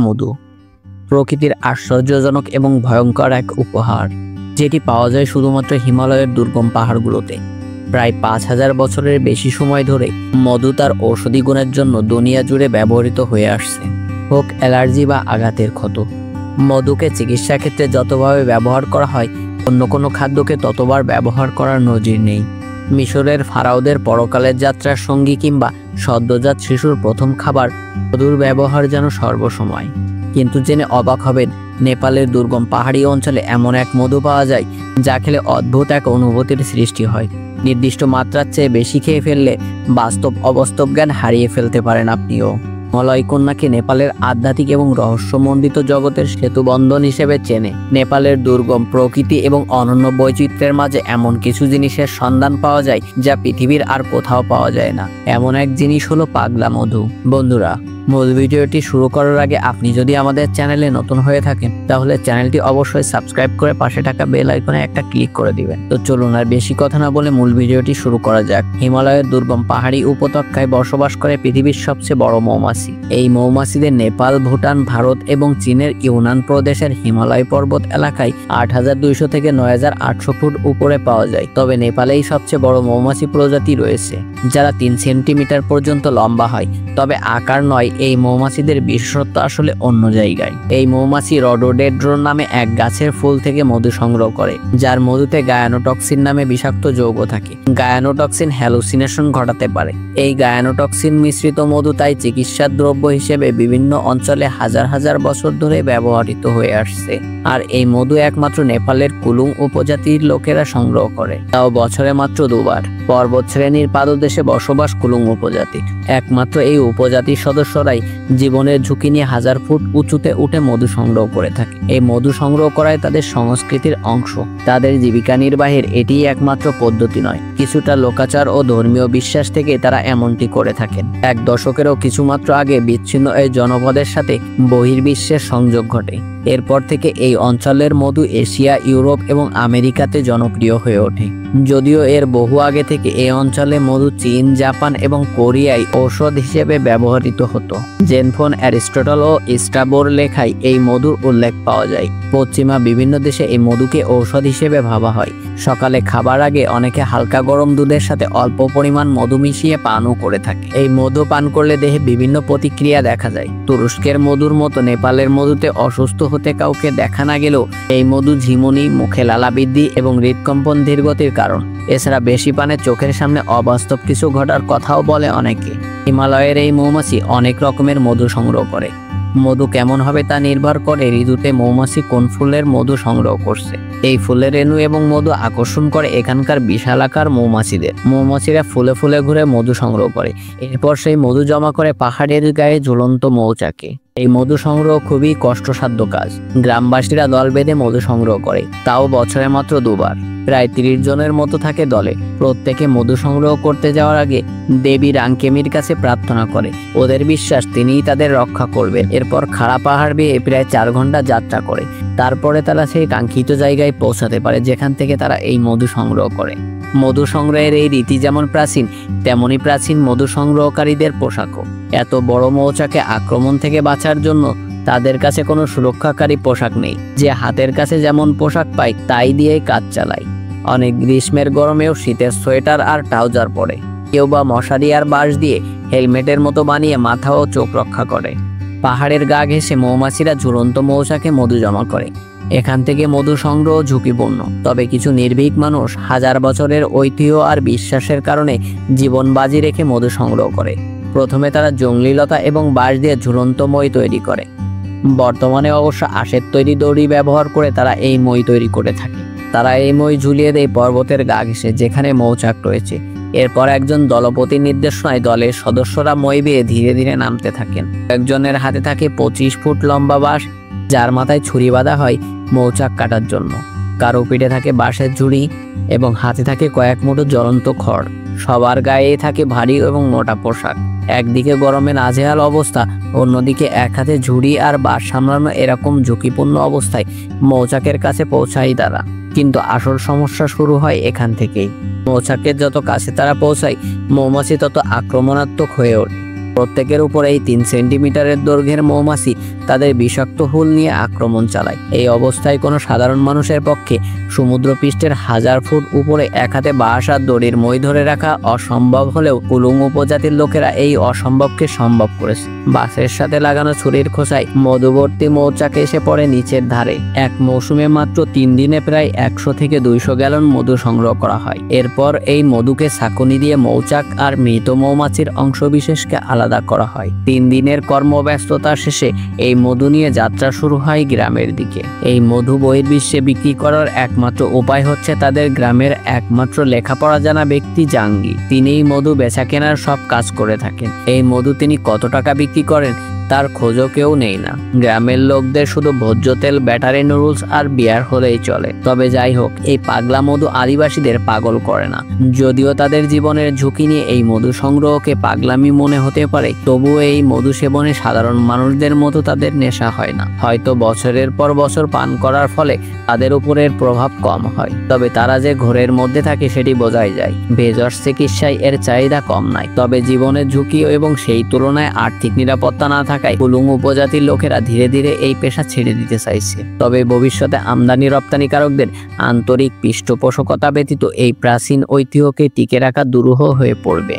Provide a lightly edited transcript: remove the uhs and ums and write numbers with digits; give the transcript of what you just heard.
মধু প্রকৃতির আশ্চর্যজনক এবং ভয়ঙ্কর এক উপহার, যেটি পাওয়া যায় শুধুমাত্র হিমালয়ের দুর্গম পাহাড়গুলোতে। প্রায় 5000 বছরের বেশি সময় ধরে মধু তার ঔষধি গুণের জন্য দুনিয়া জুড়ে ব্যবহৃত হয়ে আসছে। হোক অ্যালার্জি বা আঘাতের ক্ষত, মধুকে চিকিৎসা ক্ষেত্রে যতভাবে ব্যবহার করা হয়, অন্য কোনো খাদ্যকে ততবার ব্যবহার করার নজির নেই। মিশরের ফারাওদের পরকালের যাত্রার সঙ্গী কিংবা সদ্যজাত শিশুর প্রথম খাবার মধুর ব্যবহার যেন সর্বসময়। কিন্তু জেনে অবাক হবেন, নেপালের দুর্গম পাহাড়ি অঞ্চলে এমন এক মধু পাওয়া যায় যা খেলে অদ্ভুত এক অনুভূতির সৃষ্টি হয়। নির্দিষ্ট মাত্রার চেয়ে বেশি খেয়ে ফেললে বাস্তব অবাস্তব জ্ঞান হারিয়ে ফেলতে পারেন আপনিও। মলয় কন্যাকে নেপালের আধ্যাত্মিক এবং রহস্যমণ্ডিত জগতের সেতুবন্ধন হিসেবে চেনে। নেপালের দুর্গম প্রকৃতি এবং অনন্য বৈচিত্র্যের মাঝে এমন কিছু জিনিসের সন্ধান পাওয়া যায় যা পৃথিবীর আর কোথাও পাওয়া যায় না। এমন এক জিনিস হলো পাগলা মধু। বন্ধুরা, মূল ভিডিওটি শুরু করার আগে আপনি যদি আমাদের চ্যানেলে নতুন হয়ে থাকেন তাহলে চ্যানেলটি অবশ্যই সাবস্ক্রাইব করে পাশে থাকা বেল আইকনে একটা ক্লিক করে দিবেন। তো চলুন আর বেশি কথা না বলে মূল ভিডিওটি শুরু করা যাক। হিমালয়ের দুর্গম পাহাড়ি উপত্যকায় বসবাস করে পৃথিবীর সবচেয়ে বড় মৌমাছি। এই মৌমাছিদের নেপাল, ভুটান, ভারত এবং চীনের ইউনান প্রদেশের হিমালয় পর্বত এলাকায় 8200 থেকে 9800 ফুট উপরে পাওয়া যায়। তবে নেপালেই সবচেয়ে বড় মৌমাছি প্রজাতি রয়েছে যারা 3 সেন্টিমিটার পর্যন্ত লম্বা হয়। তবে আকার নয়, এই মৌমাছিদের বিশেষত্ব আসলে অন্য জায়গায়। এই মৌমাছি রডোডেড্রন নামে এক গাছের ফুল থেকে মধু সংগ্রহ করে, যার মধুতে গায়ানোটক্সিন নামে বিষাক্ত যৌগ থাকে। গায়ানোটক্সিন হ্যালুসিনেশন ঘটাতে পারে। এই গায়ানোটক্সিন মিশ্রিত মধু তাই চিকিৎসার দ্রব্য হিসেবে বিভিন্ন অঞ্চলে হাজার হাজার বছর ধরে ব্যবহৃত হয়ে আসছে। আর এই মধু একমাত্র নেপালের কুলুং উপজাতির লোকেরা সংগ্রহ করে, তাও বছরে মাত্র 2 বার। পর্বত শ্রেণীর পাদদেশে বসবাস কুলুং উপজাতি। একমাত্র এই উপজাতির সদস্যরাই জীবনের ঝুঁকি নিয়ে 1000 ফুট উঁচুতে উঠে মধু সংগ্রহ করে থাকে। এই মধু সংগ্রহ করাই তাদের সংস্কৃতির অংশ। তাদের জীবিকা নির্বাহের এটিই একমাত্র পদ্ধতি নয়, কিছুটা লোকাচার ও ধর্মীয় বিশ্বাস থেকে তারা এমনটি করে থাকেন। 1 দশকেরও কিছুমাত্র আগে বিচ্ছিন্ন এই জনপদের সাথে বহির্বিশ্বের সংযোগ ঘটে। এরপর থেকে এই অঞ্চলের মধু এশিয়া, ইউরোপ এবং আমেরিকাতে জনপ্রিয় হয়ে ওঠে। যদিও এর বহু আগে থেকে এই অঞ্চলে মধু চীন, জাপান এবং কোরিয়ায় ঔষধ হিসেবে ব্যবহৃত হতো। জেনফোন, অ্যারিস্টটল ও স্ট্রাবোর লেখায় এই মধুর উল্লেখ পাওয়া যায়। পশ্চিমা বিভিন্ন দেশে এই মধুকে ঔষধ হিসেবে ভাবা হয়। সকালে খাবার আগে অনেকে হালকা গরম দুধের সাথে অল্প পরিমাণ মধু মিশিয়ে পানও করে থাকে। এই মধু পান করলে দেহে বিভিন্ন প্রতিক্রিয়া দেখা যায়। তুরস্কের মধুর মতো নেপালের মধুতে অসুস্থ হতে কাউকে দেখা না গেলেও এই মধু ঝিমুনি, মুখে লালা বৃদ্ধি এবং হৃদকম্পন ধীরগতির কারণ। এছাড়া বেশি পানে চোখের সামনে অবাস্তব কিছু ঘটার কথাও বলে অনেকে। হিমালয়ের এই মৌমাছি অনেক রকমের মধু সংগ্রহ করে। মধু কেমন হবে তা নির্ভর করে ঋতুতে মৌমাছি কোন ফুলের মধু সংগ্রহ করছে। এই ফুলের রেণু এবং মধু আকর্ষণ করে এখানকার বিশালাকার মৌমাছিদের। মৌমাছিরা ফুলে ফুলে ঘুরে মধু সংগ্রহ করে। এরপর সেই মধু জমা করে পাহাড়ের গায়ে ঝুলন্ত মৌচাকে। এই মধু সংগ্রহ খুবই কষ্টসাধ্য কাজ। গ্রামবাসীরা দল বেঁধে মধু সংগ্রহ করে, তাও বছরে মাত্র 2 বার। প্রায় 30 জনের মতো থাকে দলে। প্রত্যেকে মধু সংগ্রহ করতে যাওয়ার আগে দেবী রাঙ্কেমির কাছে প্রার্থনা করে। ওদের বিশ্বাস তিনিই তাদের রক্ষা করবেন। এরপর খাড়া পাহাড় বেয়ে প্রায় 4 ঘন্টা যাত্রা করে। তারপরে তারা সেই কাঙ্ক্ষিত জায়গায় পৌঁছাতে পারে যেখান থেকে তারা এই মধু সংগ্রহ করে। মধু সংগ্রহের এই রীতি যেমন প্রাচীন, তেমনি প্রাচীন মধু সংগ্রহকারীদের পোশাকও। এত বড় মৌচাকে আক্রমণ থেকে বাঁচার জন্য তাদের কাছে কোনো সুরক্ষাকারী পোশাক নেই। যে হাতের কাছে যেমন পোশাক পায় তাই দিয়েই কাজ চালায়। অনেক গ্রীষ্মের গরমেও শীতের সোয়েটার আর ট্রাউজার পরে। কেউ বা মশারি আর বাঁশ দিয়ে হেলমেটের মতো বানিয়ে মাথা ও চোখ রক্ষা করে। পাহাড়ের গা ঘেঁষে মৌমাছিরা ঝুলন্ত মৌচাকে মধু জমা করে। এখান থেকে মধু সংগ্রহ ঝুঁকিপূর্ণ, তবে কিছু নির্ভীক মানুষ হাজার বছরের ঐতিহ্য আর বিশ্বাসের কারণে জীবন বাজি রেখে মধু সংগ্রহ করে। প্রথমে তারা জংলিলতা এবং বাঁশ দিয়ে ঝুলন্ত মই তৈরি করে। বর্তমানে অবশ্য আঁশের তৈরি দড়ি ব্যবহার করে তারা এই মই তৈরি করে থাকে। তারা এই মই ঝুলিয়ে দেয় পর্বতের গা ঘেঁষে যেখানে মৌচাক রয়েছে। এরপর একজন দলপতির নির্দেশনায় দলের সদস্যরা মই বেয়ে ধীরে ধীরে নামতে থাকেন। একজনের হাতে থাকে 25 ফুট লম্বা বাঁশ, যার মাথায় ছুরি বাঁধা হয় মৌচাক কাটার জন্য। কারো পিঠে থাকে বাঁশের ঝুড়ি এবং হাতে থাকে কয়েক মুঠো জ্বলন্ত খড়। সবার গায়ে থাকে ভারী এবং মোটা পোশাক। একদিকে গরমে নাজেহাল অবস্থা, অন্যদিকে এক হাতে ঝুড়ি আর বাঁশ সামলানো এরকম ঝুঁকিপূর্ণ অবস্থায় মৌচাকের কাছে পৌঁছায় তারা। কিন্তু আসল সমস্যা শুরু হয় এখান থেকেই। মৌচাকের যত কাছে তারা পৌঁছায়, মৌমাছি তত আক্রমণাত্মক হয়ে ওঠে। প্রত্যেকের উপর এই 3 সেন্টিমিটারের দৈর্ঘ্যের মৌমাছি তাদের বিষাক্ত হুল নিয়ে আক্রমণ চালায়। এই অবস্থায় কোনো সাধারণ মানুষের পক্ষে সমুদ্রপৃষ্ঠের 1000 ফুট উপরে এক হাতে বাঁশ আর দড়ির মই ধরে রাখা অসম্ভব হলেও কুলুং উপজাতির লোকেরা এই অসম্ভবকে সম্ভব করেছে। বাঁশের সাথে লাগানো ছুরির খোসায় মধুবর্তী মৌচাক এসে পড়ে নিচের ধারে। এক মৌসুমে মাত্র 3 দিনে প্রায় 100 থেকে 200 গ্যালন মধু সংগ্রহ করা হয়। এরপর এই মধুকে ছাঁকনি দিয়ে মৌচাক আর মৃত মৌমাছির অংশবিশেষকে আলাদা করা হয়। 3 দিনের কর্মব্যস্ততা শেষে এই মধু নিয়ে যাত্রা শুরু হয় গ্রামের দিকে। এই মধু বহির্বিশ্বে বিক্রি করার একমাত্র উপায় হচ্ছে তাদের গ্রামের একমাত্র লেখাপড়া জানা ব্যক্তি জাঙ্গি। তিনিই মধু বেচা কেনার সব কাজ করে থাকেন। এই মধু তিনি কত টাকা বিক্রি করেন তার খোঁজও কেউ নেই না। গ্রামের লোকদের শুধু ভোজ্য তেল, ব্যাটারি, নুডলস আর বিয়ার হলেই চলে। তবে যাই হোক, এই পাগলা মধু আদিবাসীদের পাগল করে না। যদিও তাদের জীবনের ঝুঁকি নিয়ে এই মধু সংগ্রহকে পাগলামি মনে হতে পারে, তবুও এই মধু সেবনে সাধারণ মানুষদের মতো তাদের নেশা হয় না। হয়তো বছরের পর বছর পান করার ফলে তাদের উপরের প্রভাব কম হয়, তবে তারা যে ঘোরের মধ্যে থাকে সেটি বোঝাই যায়। ভেষজ চিকিৎসায় এর চাহিদা কম নাই, তবে জীবনের ঝুঁকি এবং সেই তুলনায় আর্থিক নিরাপত্তা না থাকায় কুলুং উপজাতির লোকেরা ধীরে ধীরে এই পেশা ছেড়ে দিতে চাইছে। তবে ভবিষ্যতে আমদানি রপ্তানিকারকদের আন্তরিক পৃষ্ঠপোষকতা ব্যতীত এই প্রাচীন ঐতিহ্যকে টিকে রাখা দুরূহ হয়ে পড়বে।